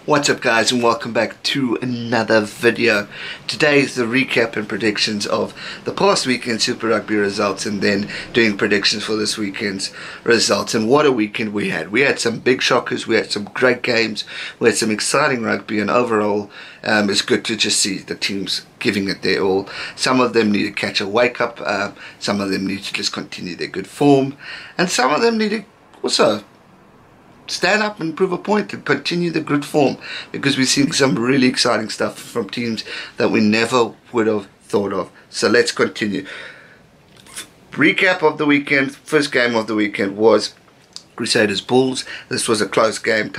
What's up guys, and welcome back to another video. Today is the recap and predictions of the past weekend Super Rugby results, and then doing predictions for this weekend's results. And what a weekend we had. We had some big shockers, we had some great games, we had some exciting rugby, and overall it's good to just see the teams giving it their all. Some of them need to catch a wake up, some of them need to just continue their good form, and some of them need to also stand up and prove a point and continue the good form, because we're seeing some really exciting stuff from teams that we never would have thought of. So let's continue. Recap of the weekend. First game of the weekend was Crusaders Bulls. This was a close game,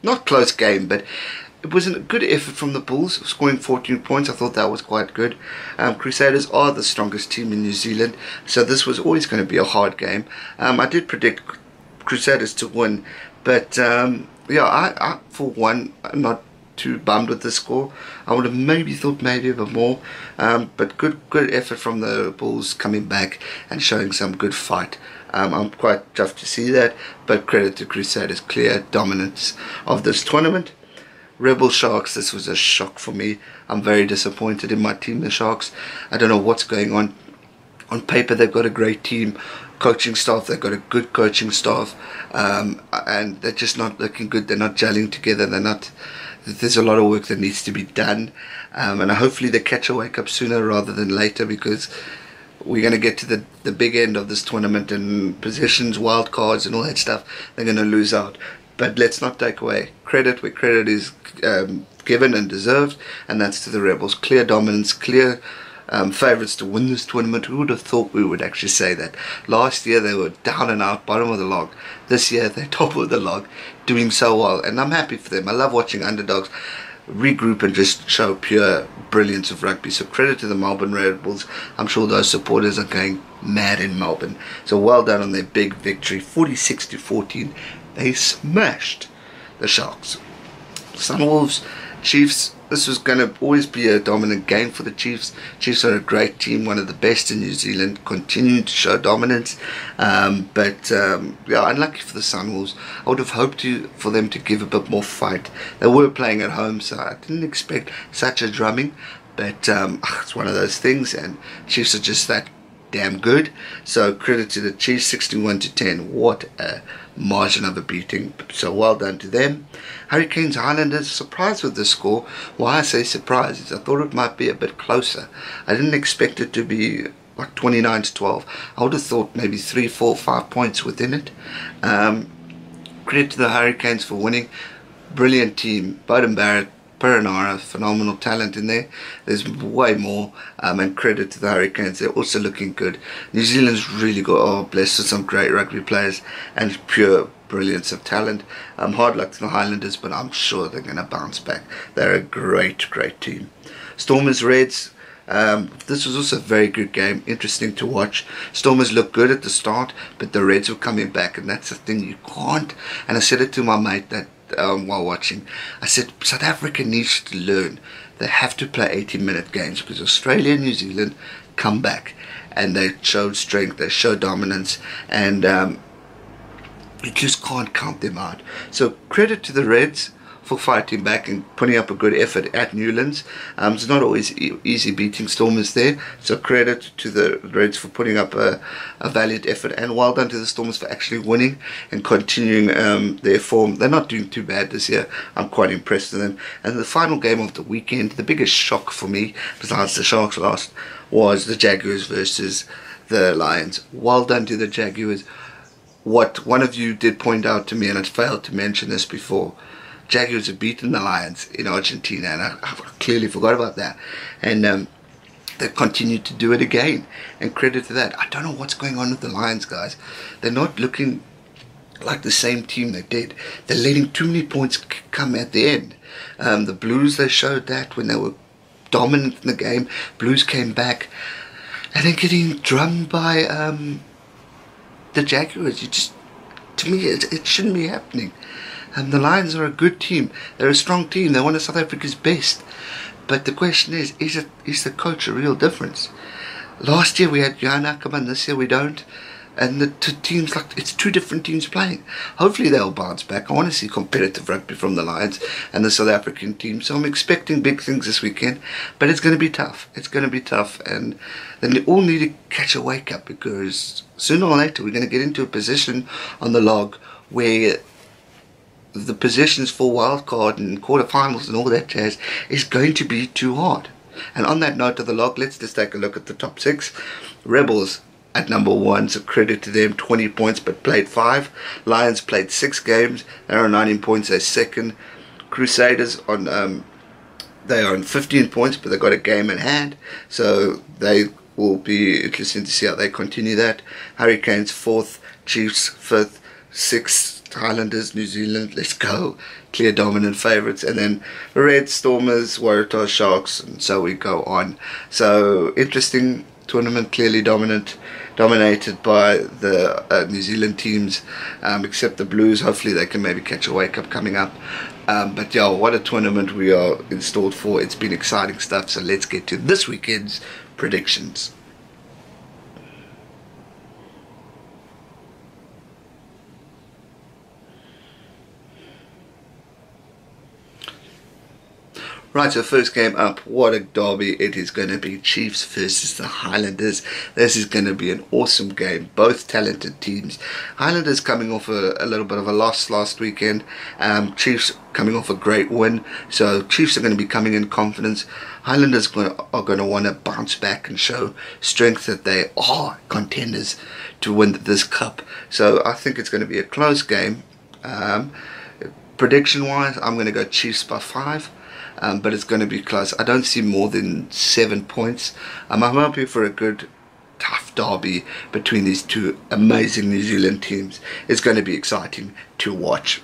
not close game, but it was a good effort from the Bulls, scoring 14 points. I thought that was quite good. Crusaders are the strongest team in New Zealand, so this was always going to be a hard game. I did predict Crusaders to win, but yeah, I for one, I'm not too bummed with the score. I would have maybe thought maybe a bit more, but good effort from the Bulls coming back and showing some good fight. I'm quite chuffed to see that, but credit to Crusaders' clear dominance of this tournament. Rebel Sharks, this was a shock for me. I'm very disappointed in my team, the Sharks. I don't know what's going on. On paper they've got a great team, coaching staff, they've got a good coaching staff, and they're just not looking good. They're not gelling together. There's a lot of work that needs to be done, and hopefully they catch a wake up sooner rather than later, because we're going to get to the big end of this tournament, and positions, wild cards and all that stuff, they're going to lose out. But let's not take away credit where credit is given and deserved, and that's to the Rebels. Clear dominance, clear favourites to win this tournament. Who would have thought we would actually say that? Last year they were down and out, bottom of the log. This year they're top of the log, doing so well, and I'm happy for them. I love watching underdogs regroup and just show pure brilliance of rugby. So credit to the Melbourne Rebels. I'm sure those supporters are going mad in Melbourne. So well done on their big victory, 46-14. They smashed the Sharks. Sunwolves, Chiefs. This was going to always be a dominant game for the Chiefs. Chiefs are a great team, one of the best in New Zealand, continuing to show dominance. But yeah, unlucky for the Sunwolves. I would have hoped for them to give a bit more fight. They were playing at home, so I didn't expect such a drumming. But it's one of those things, and Chiefs are just that damn good. So credit to the Chiefs, 61-10. What a margin of a beating. So well done to them. Hurricanes Highlanders, surprised with the score. Why I say surprised is I thought it might be a bit closer. I didn't expect it to be like 29-12. I would have thought maybe 3, 4, 5 points within it. Credit to the Hurricanes for winning. Brilliant team. Bowden Barrett, Perenara, phenomenal talent in there. There's way more, and credit to the Hurricanes. They're also looking good. New Zealand's really got blessed with some great rugby players and pure brilliance of talent. Hard luck to the Highlanders, but I'm sure they're going to bounce back. They're a great team. Stormers Reds. This was also a very good game, interesting to watch. Stormers looked good at the start, but the Reds were coming back, and that's the thing you can't. And I said it to my mate that while watching, I said South Africa needs to learn. They have to play 80-minute games, because Australia and New Zealand come back and they showed strength, they showed dominance, and you just can't count them out. So credit to the Reds for fighting back and putting up a good effort at Newlands. It's not always easy beating Stormers there, so credit to the Reds for putting up a valiant effort, and well done to the Stormers for actually winning and continuing their form. They're not doing too bad this year. I'm quite impressed with them. And the final game of the weekend, the biggest shock for me, besides the Sharks lost, was the Jaguars versus the Lions. Well done to the Jaguars. What one of you did point out to me, and I failed to mention this before, Jaguars have beaten the Lions in Argentina, and I clearly forgot about that. And they've continued to do it again, and credit to that. I don't know what's going on with the Lions, guys. They're not looking like the same team they did. They're letting too many points come at the end. The Blues, they showed that when they were dominant in the game. Blues came back, and then getting drummed by the Jaguars. To me, it shouldn't be happening. And the Lions are a good team. They're a strong team. They're one of South Africa's best. But the question is the coach a real difference? Last year we had Johan Ackerman. This year we don't. and the two teams, like, it's two different teams playing. Hopefully they'll bounce back. I want to see competitive rugby from the Lions and the South African team, so I'm expecting big things this weekend, but it's going to be tough. It's going to be tough, and then they all need to catch a wake up, because sooner or later we're going to get into a position on the log where the positions for wildcard and quarterfinals and all that jazz is going to be too hard. And on that note of the log, let's just take a look at the top 6. Rebels at number 1, so credit to them, 20 points but played 5. Lions played 6 games, they're on 19 points, they're second. Crusaders on they are on 15 points, but they've got a game in hand, so they will be interesting to see how they continue that. Hurricanes 4th, Chiefs 5th, 6th Highlanders, New Zealand, let's go, clear dominant favourites, and then Reds, Stormers, Waratahs, Sharks, and so we go on. So interesting tournament, clearly dominated by the New Zealand teams, except the Blues. Hopefully they can maybe catch a wake up coming up. But yeah, what a tournament we are installed for. It's been exciting stuff, so let's get to this weekend's predictions. Right, so first game up, what a derby it is going to be. Chiefs versus the Highlanders. This is going to be an awesome game. Both talented teams. Highlanders coming off a little bit of a loss last weekend. Chiefs coming off a great win. So Chiefs are going to be coming in confidence. Highlanders are going to want to bounce back and show strength that they are contenders to win this cup. So I think it's going to be a close game. Prediction wise, I'm going to go Chiefs by 5. But it's going to be close. I don't see more than 7 points. I'm hoping for a good, tough derby between these two amazing New Zealand teams. It's going to be exciting to watch.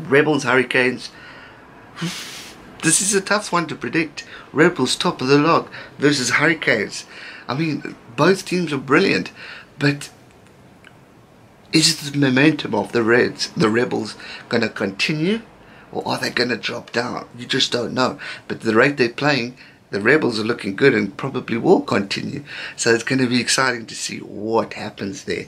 Rebels, Hurricanes. This is a tough one to predict. Rebels top of the log versus Hurricanes. I mean, both teams are brilliant, but is the momentum of the Rebels going to continue? Or are they going to drop down? You just don't know. But the rate they're playing, the Rebels are looking good and probably will continue. So it's going to be exciting to see what happens there.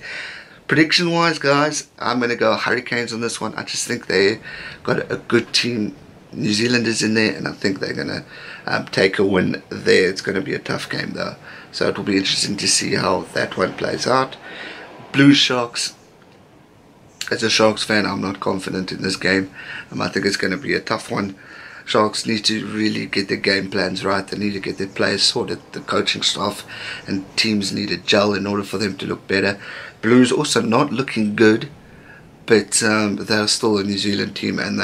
Prediction-wise, guys, I'm going to go Hurricanes on this one. I just think they got a good team. New Zealanders in there, and I think they're going to take a win there. It's going to be a tough game, though. So it will be interesting to see how that one plays out. Blues Sharks. As a Sharks fan, I'm not confident in this game. I think it's going to be a tough one. Sharks need to really get their game plans right. They need to get their players sorted. The coaching staff and teams need to gel in order for them to look better. Blues also not looking good, but they're still a New Zealand team, and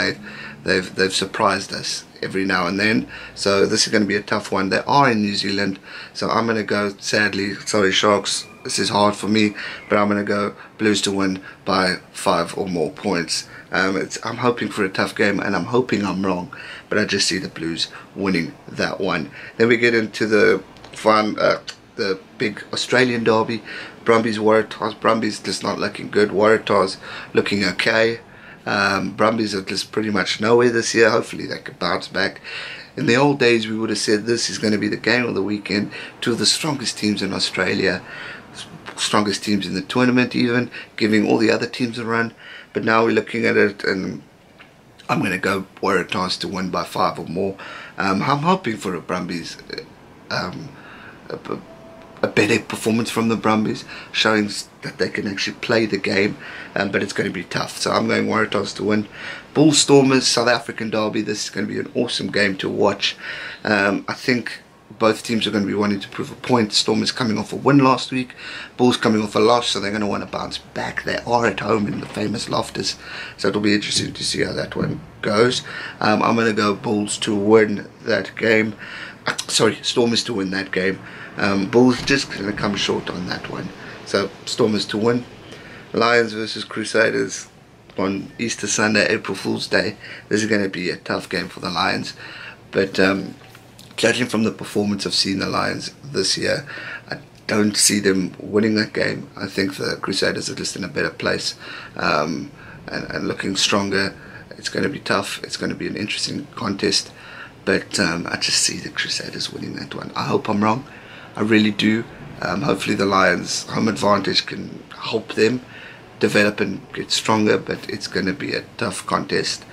they've surprised us every now and then. So this is going to be a tough one. They are in New Zealand, so I'm going to go, sadly, sorry Sharks, this is hard for me, but I'm going to go Blues to win by 5 or more points. I'm hoping for a tough game, and I'm hoping I'm wrong, but I just see the Blues winning that one. Then we get into the big Australian derby, Brumbies Waratahs. Brumbies just not looking good. Waratahs looking okay. Brumbies are just pretty much nowhere this year. Hopefully they can bounce back. In the old days, we would have said this is going to be the game of the weekend. Two of the strongest teams in Australia, strongest teams in the tournament, even giving all the other teams a run. But now we're looking at it, and I'm going to go Waratahs to win by 5 or more. I'm hoping for a Brumbies, a better performance from the Brumbies, showing that they can actually play the game, but it's going to be tough. So I'm going Waratahs to win. Bulls Stormers, South African derby. This is going to be an awesome game to watch. I think both teams are going to be wanting to prove a point. Stormers coming off a win last week, Bulls coming off a loss, so they're going to want to bounce back. They are at home in the famous Loftus, so it'll be interesting to see how that one goes. I'm going to go Bulls to win that game. Sorry, Stormers to win that game. Bulls just going to come short on that one. So Stormers to win. Lions versus Crusaders on Easter Sunday, April Fool's Day. This is going to be a tough game for the Lions, but judging from the performance I've seen the Lions this year, I don't see them winning that game. I think the Crusaders are just in a better place, and looking stronger. It's going to be tough. It's going to be an interesting contest, but I just see the Crusaders winning that one. I hope I'm wrong. I really do. Hopefully the Lions' home advantage can help them develop and get stronger, but it's going to be a tough contest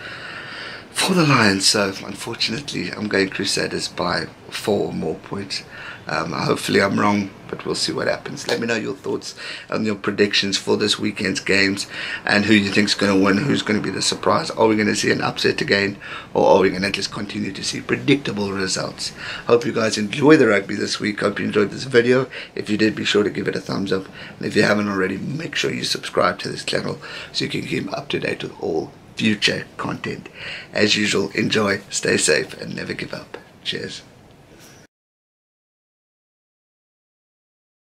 for the Lions. So unfortunately I'm going Crusaders by 4 or more points. Hopefully I'm wrong, but we'll see what happens. Let me know your thoughts and your predictions for this weekend's games, and who you think is going to win, who's going to be the surprise. Are we going to see an upset again, or are we going to just continue to see predictable results? Hope you guys enjoy the rugby this week. Hope you enjoyed this video. If you did, be sure to give it a thumbs up, and if you haven't already, make sure you subscribe to this channel so you can keep up to date with all future content. As usual, enjoy, stay safe, and never give up. Cheers.